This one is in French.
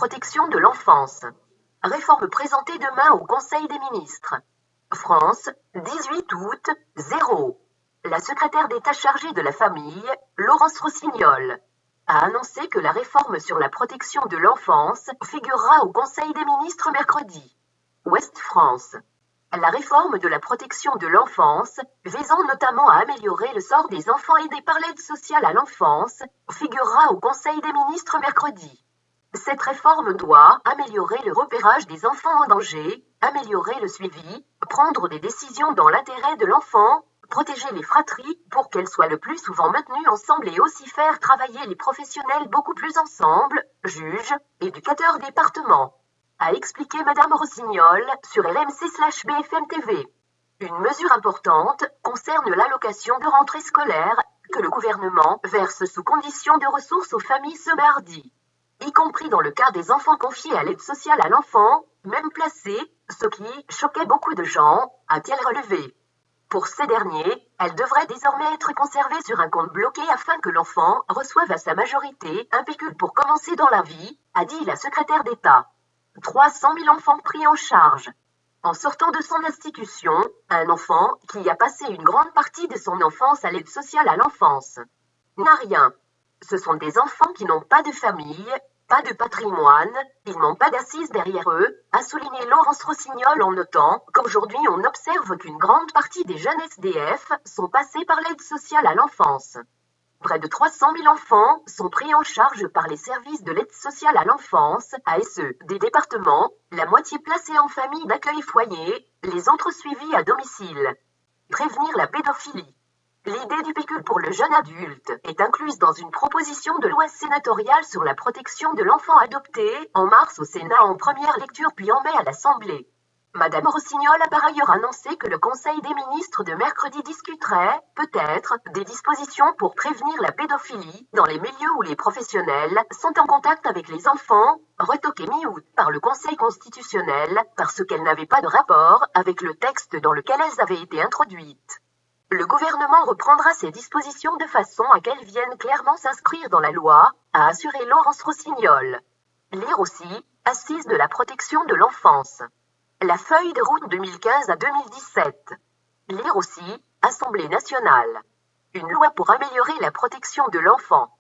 protection de l'enfance. Réforme présentée demain au Conseil des ministres. France, 18 août, 0. La secrétaire d'État chargée de la famille, Laurence Rossignol, a annoncé que la réforme sur la protection de l'enfance figurera au Conseil des ministres mercredi. Ouest France. La réforme de la protection de l'enfance, visant notamment à améliorer le sort des enfants aidés par l'aide sociale à l'enfance, figurera au Conseil des ministres mercredi. Cette réforme doit améliorer le repérage des enfants en danger, améliorer le suivi, prendre des décisions dans l'intérêt de l'enfant, protéger les fratries pour qu'elles soient le plus souvent maintenues ensemble et aussi faire travailler les professionnels beaucoup plus ensemble, juges, éducateurs départements, a expliqué Madame Rossignol sur RMC/BFM TV. Une mesure importante concerne l'allocation de rentrée scolaire que le gouvernement verse sous condition de ressources aux familles ce mardi, y compris dans le cas des enfants confiés à l'aide sociale à l'enfant, même placés, ce qui choquait beaucoup de gens, a-t-il relevé. Pour ces derniers, elle devrait désormais être conservée sur un compte bloqué afin que l'enfant reçoive à sa majorité un pécule pour commencer dans la vie, a dit la secrétaire d'État. 300 000 enfants pris en charge. En sortant de son institution, un enfant qui a passé une grande partie de son enfance à l'aide sociale à l'enfance n'a rien. Ce sont des enfants qui n'ont pas de famille, pas de patrimoine, ils n'ont pas d'assises derrière eux, a souligné Laurence Rossignol en notant qu'aujourd'hui on observe qu'une grande partie des jeunes SDF sont passés par l'aide sociale à l'enfance. Près de 300 000 enfants sont pris en charge par les services de l'aide sociale à l'enfance, ASE, des départements, la moitié placée en famille d'accueil foyer, les autres suivis à domicile. Prévenir la pédophilie. L'idée du pécule pour le jeune adulte est incluse dans une proposition de loi sénatoriale sur la protection de l'enfant adoptée en mars au Sénat en première lecture puis en mai à l'Assemblée. Madame Rossignol a par ailleurs annoncé que le Conseil des ministres de mercredi discuterait, peut-être, des dispositions pour prévenir la pédophilie dans les milieux où les professionnels sont en contact avec les enfants, retoquée mi-août par le Conseil constitutionnel parce qu'elles n'avaient pas de rapport avec le texte dans lequel elles avaient été introduites. Le gouvernement reprendra ces dispositions de façon à qu'elles viennent clairement s'inscrire dans la loi, a assuré Laurence Rossignol. Lire aussi, Assises de la protection de l'enfance. La feuille de route 2015 à 2017. Lire aussi, Assemblée nationale. Une loi pour améliorer la protection de l'enfant.